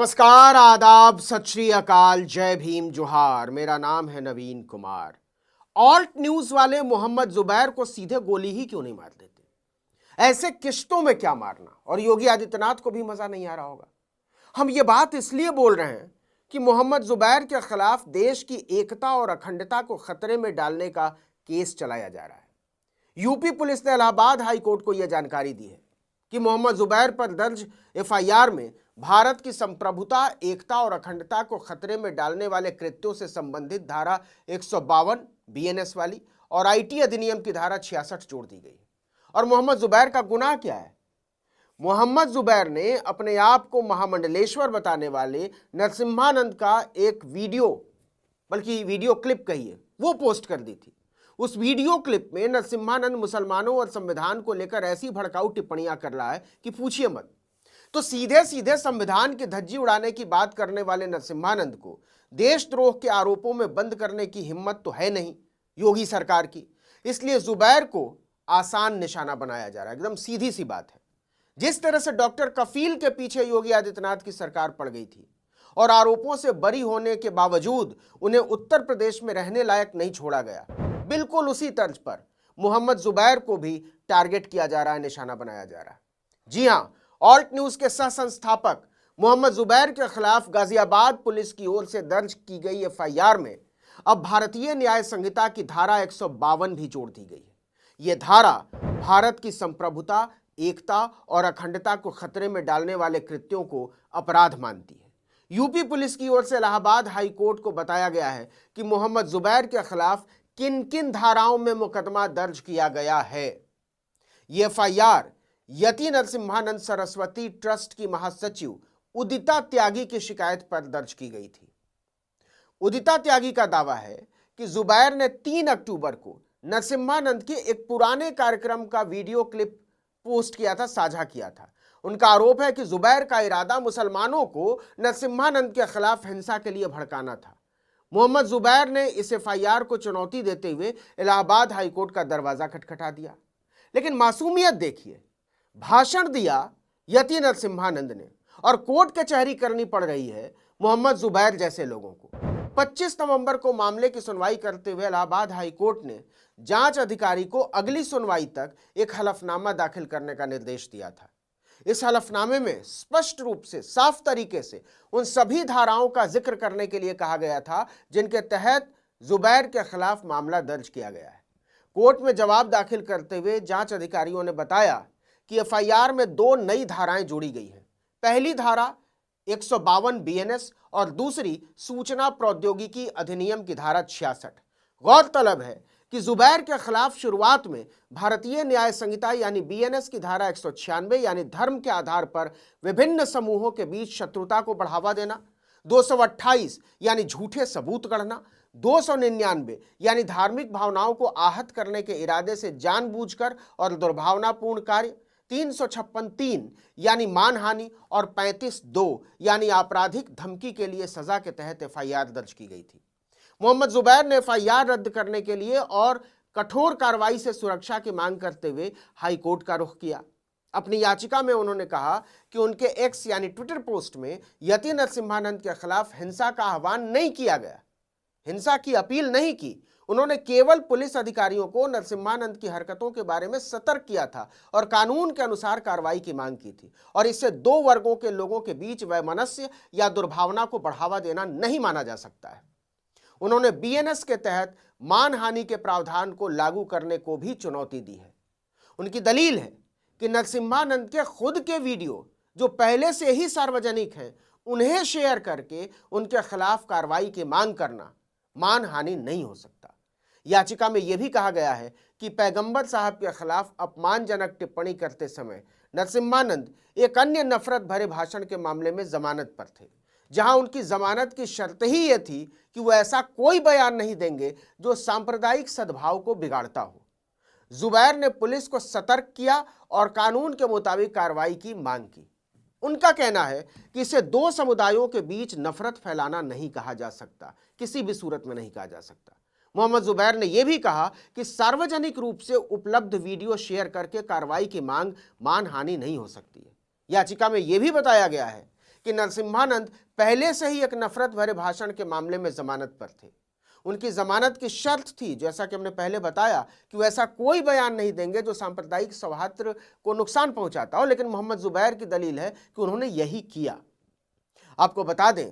नमस्कार, आदाब, सत श्री अकाल, जय भीम, जोहार। मेरा नाम है नवीन कुमार। ऑल्ट न्यूज वाले मोहम्मद जुबैर को सीधे गोली ही क्यों नहीं मार देते? ऐसे किश्तों में क्या मारना? और योगी आदित्यनाथ को भी मजा नहीं आ रहा होगा। हम ये बात इसलिए बोल रहे हैं कि मोहम्मद जुबैर के खिलाफ देश की एकता और अखंडता को खतरे में डालने का केस चलाया जा रहा है। यूपी पुलिस ने इलाहाबाद हाई कोर्ट को यह जानकारी दी है कि मोहम्मद जुबैर पर दर्ज एफआईआर में भारत की संप्रभुता, एकता और अखंडता को खतरे में डालने वाले कृत्यों से संबंधित धारा 152 बीएनएस वाली और आईटी अधिनियम की धारा 66 जोड़ दी गई है। और मोहम्मद जुबैर का गुनाह क्या है? मोहम्मद जुबैर ने अपने आप को महामंडलेश्वर बताने वाले नरसिम्हानंद का एक वीडियो, बल्कि वीडियो क्लिप कहिए, वो पोस्ट कर दी थी। उस वीडियो क्लिप में नरसिम्हानंद मुसलमानों और संविधान को लेकर ऐसी भड़काऊ टिप्पणियां कर रहा है कि पूछिए मत। तो सीधे सीधे संविधान की धज्जी उड़ाने की बात करने वाले नरसिम्हानंद को देशद्रोह के आरोपों में बंद करने की हिम्मत तो है नहीं योगी सरकार की। इसलिए जुबैर को आसान निशाना बनाया जा रहा है। एकदम सीधी सी बात है। जिस तरह से डॉक्टर कफील के पीछे योगी आदित्यनाथ की सरकार पड़ गई थी और आरोपों से बरी होने के बावजूद उन्हें उत्तर प्रदेश में रहने लायक नहीं छोड़ा गया, बिल्कुल उसी तर्ज पर मोहम्मद जुबैर को भी टारगेट किया जा रहा है, निशाना बनाया जा रहा है। जी हां, ऑल्ट न्यूज के सह संस्थापक मोहम्मद जुबैर के खिलाफ गाजियाबाद पुलिस की ओर से दर्ज की गई एफआईआर में अब भारतीय न्याय संहिता की धारा 152 भी जोड़ दी गई है। यह धारा भारत की संप्रभुता, एकता और अखंडता को खतरे में डालने वाले कृत्यों को अपराध मानती है। यूपी पुलिस की ओर से इलाहाबाद हाई कोर्ट को बताया गया है कि मोहम्मद जुबैर के खिलाफ किन किन धाराओं में मुकदमा दर्ज किया गया है। यह एफआईआर यति नरसिम्हानंद सरस्वती ट्रस्ट की महासचिव उदिता त्यागी की शिकायत पर दर्ज की गई थी। उदिता त्यागी का दावा है कि जुबैर ने 3 अक्टूबर को नरसिम्हानंद के एक पुराने कार्यक्रम का वीडियो क्लिप पोस्ट किया था, साझा किया था। उनका आरोप है कि जुबैर का इरादा मुसलमानों को नरसिम्हानंद के खिलाफ हिंसा के लिए भड़काना था। मोहम्मद जुबैर ने इस एफआईआर को चुनौती देते हुए इलाहाबाद हाईकोर्ट का दरवाजा खटखटा दिया। लेकिन मासूमियत देखिए, भाषण दिया यति नरसिम्हानंद ने और कोर्ट कचहरी करनी पड़ रही है मोहम्मद जुबैर जैसे लोगों को। 25 नवंबर को मामले की सुनवाई करते हुए इलाहाबाद हाई कोर्ट ने जांच अधिकारी को अगली सुनवाई तक एक हलफनामा दाखिल करने का निर्देश दिया था। इस हलफनामे में स्पष्ट रूप से, साफ तरीके से उन सभी धाराओं का जिक्र करने के लिए कहा गया था जिनके तहत जुबैर के खिलाफ मामला दर्ज किया गया है। कोर्ट में जवाब दाखिल करते हुए जांच अधिकारियों ने बताया कि एफआईआर में 2 नई धाराएं जोड़ी गई हैं। पहली धारा 152 बीएनएस और दूसरी सूचना प्रौद्योगिकी अधिनियम की धारा 66। गौरतलब है कि जुबैर के खिलाफ शुरुआत में भारतीय न्याय संहिता यानी बीएनएस की धारा 196 यानी धर्म के आधार पर विभिन्न समूहों के बीच शत्रुता को बढ़ावा देना, 228 यानी झूठे सबूत गढ़ना, 299 यानी धार्मिक भावनाओं को आहत करने के इरादे से जानबूझकर और दुर्भावनापूर्ण कार्य, 356(3) यानी मानहानि और 35(2) यानी आपराधिक धमकी के लिए सजा के तहत एफआईआर दर्ज की गई थी। मोहम्मद जुबैर ने एफआईआर रद्द करने के लिए और कठोर कार्रवाई से सुरक्षा की मांग करते हुए हाई कोर्ट का रुख किया। अपनी याचिका में उन्होंने कहा कि उनके एक्स यानी ट्विटर पोस्ट में यति नरसिम्हानंद के खिलाफ हिंसा का आह्वान नहीं किया गया, हिंसा की अपील नहीं की। उन्होंने केवल पुलिस अधिकारियों को नरसिम्हानंद की हरकतों के बारे में सतर्क किया था और कानून के अनुसार कार्रवाई की मांग की थी। और इससे 2 वर्गों के लोगों के बीच वैमनस्य या दुर्भावना को बढ़ावा देना नहीं माना जा सकता है। उन्होंने बीएनएस के तहत मानहानि के प्रावधान को लागू करने को भी चुनौती दी है। उनकी दलील है कि नरसिम्हानंद के खुद के वीडियो जो पहले से ही सार्वजनिक हैं, उन्हें शेयर करके उनके खिलाफ कार्रवाई की मांग करना मानहानि नहीं हो सकता। याचिका में यह भी कहा गया है कि पैगंबर साहब के खिलाफ अपमानजनक टिप्पणी करते समय नरसिम्हानंद एक अन्य नफरत भरे भाषण के मामले में जमानत पर थे, जहां उनकी जमानत की शर्त ही यह थी कि वो ऐसा कोई बयान नहीं देंगे जो सांप्रदायिक सद्भाव को बिगाड़ता हो। जुबैर ने पुलिस को सतर्क किया और कानून के मुताबिक कार्रवाई की मांग की। उनका कहना है कि इसे 2 समुदायों के बीच नफरत फैलाना नहीं कहा जा सकता, किसी भी सूरत में नहीं कहा जा सकता। मोहम्मद जुबैर ने यह भी कहा कि सार्वजनिक रूप से उपलब्ध वीडियो शेयर करके कार्रवाई की मांग मानहानि नहीं हो सकती है। याचिका में यह भी बताया गया है कि नरसिम्हानंद पहले से ही एक नफरत भरे भाषण के मामले में जमानत पर थे। उनकी जमानत की शर्त थी, जैसा कि हमने पहले बताया, कि वो ऐसा कोई बयान नहीं देंगे जो सांप्रदायिक सौहार्द को नुकसान पहुंचाता हो। लेकिन मोहम्मद जुबैर की दलील है कि उन्होंने यही किया। आपको बता दें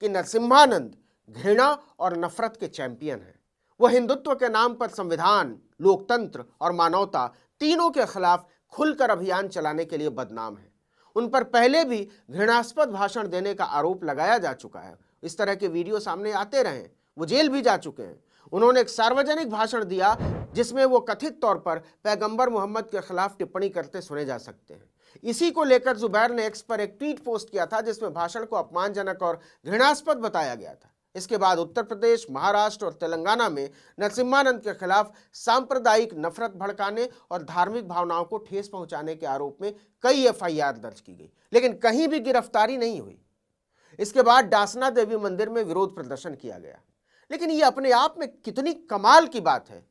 कि नरसिम्हानंद घृणा और नफरत के चैंपियन हैं। वो हिंदुत्व के नाम पर संविधान, लोकतंत्र और मानवता तीनों के खिलाफ खुलकर अभियान चलाने के लिए बदनाम है। उन पर पहले भी घृणास्पद भाषण देने का आरोप लगाया जा चुका है। इस तरह के वीडियो सामने आते रहे। वो जेल भी जा चुके हैं। उन्होंने एक सार्वजनिक भाषण दिया जिसमें वो कथित तौर पर पैगंबर मोहम्मद के खिलाफ टिप्पणी करते सुने जा सकते हैं। इसी को लेकर जुबैर ने एक्स पर एक ट्वीट पोस्ट किया था जिसमें भाषण को अपमानजनक और घृणास्पद बताया गया था। इसके बाद उत्तर प्रदेश, महाराष्ट्र और तेलंगाना में नरसिम्हानंद के खिलाफ सांप्रदायिक नफरत भड़काने और धार्मिक भावनाओं को ठेस पहुंचाने के आरोप में कई एफआईआर दर्ज की गई, लेकिन कहीं भी गिरफ्तारी नहीं हुई। इसके बाद डासना देवी मंदिर में विरोध प्रदर्शन किया गया। लेकिन ये अपने आप में कितनी कमाल की बात है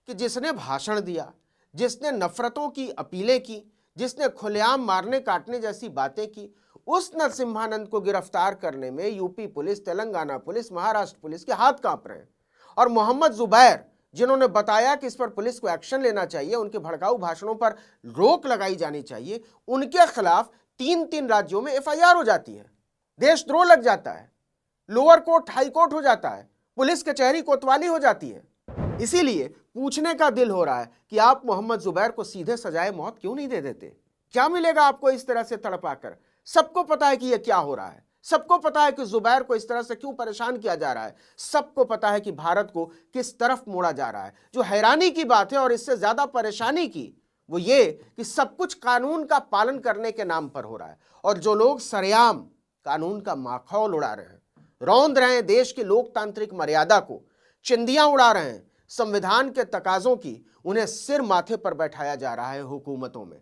कि जिसने भाषण दिया, जिसने नफरतों की अपीलें की, जिसने खुलेआम मारने काटने जैसी बातें की, उस नरसिम्हानंद को गिरफ्तार करने में UP police, Telangana police, Maharashtra police के हाथ कांप रहे हैं। और मोहम्मद जुबैर, जिन्होंने बताया कि इस पर पुलिस को एक्शन लेना चाहिए, उनके भड़काऊ भाषणों पर रोक लगाई जानी चाहिए, उनके खिलाफ 3-3 राज्यों में एफआईआर हो जाती है, देशद्रोह लग जाता है, लोअर कोर्ट, हाई कोर्ट हो जाता है, पुलिस कचहरी कोतवाली हो जाती है। इसीलिए पूछने का दिल हो रहा है कि आप मोहम्मद जुबैर को सीधे सजाए मौत क्यों नहीं दे देते? क्या मिलेगा आपको इस तरह से तड़पाकर? सबको पता है कि यह क्या हो रहा है, सबको पता है कि जुबैर को इस तरह से क्यों परेशान किया जा रहा है, सबको पता है कि भारत को किस तरफ मोड़ा जा रहा है। जो हैरानी की बात है और इससे ज्यादा परेशानी की, वो ये कि सब कुछ कानून का पालन करने के नाम पर हो रहा है और जो लोग सरेआम कानून का माखौल उड़ा रहे हैं, रौंद रहे हैं देश की लोकतांत्रिक मर्यादा को, चिंदियां उड़ा रहे हैं संविधान के तकाजों की, उन्हें सिर माथे पर बैठाया जा रहा है हुकूमतों में।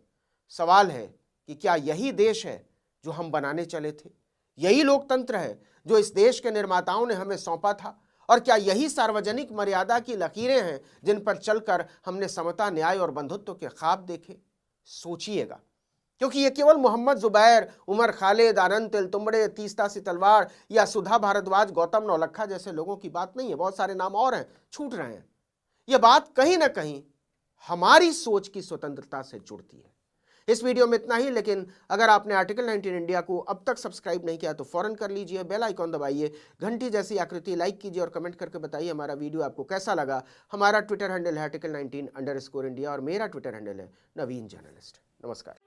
सवाल है कि क्या यही देश है जो हम बनाने चले थे? यही लोकतंत्र है जो इस देश के निर्माताओं ने हमें सौंपा था? और क्या यही सार्वजनिक मर्यादा की लकीरें हैं जिन पर चलकर हमने समता, न्याय और बंधुत्व के ख्वाब देखे? सोचिएगा, क्योंकि ये केवल मोहम्मद जुबैर, उमर खालिद, आनंद तेलतुंबड़े, तीस्ता सितलवार या सुधा भारद्वाज, गौतम नौलखा जैसे लोगों की बात नहीं है। बहुत सारे नाम और हैं, छूट रहे हैं। यह बात कहीं ना कहीं हमारी सोच की स्वतंत्रता से जुड़ती है। इस वीडियो में इतना ही, लेकिन अगर आपने आर्टिकल 19 इंडिया को अब तक सब्सक्राइब नहीं किया तो फौरन कर लीजिए, बेल आइकॉन दबाइए, घंटी जैसी आकृति लाइक कीजिए और कमेंट करके बताइए हमारा वीडियो आपको कैसा लगा। हमारा ट्विटर हैंडल है article19_India और मेरा ट्विटर हैंडल है नवीन जर्नलिस्ट। नमस्कार।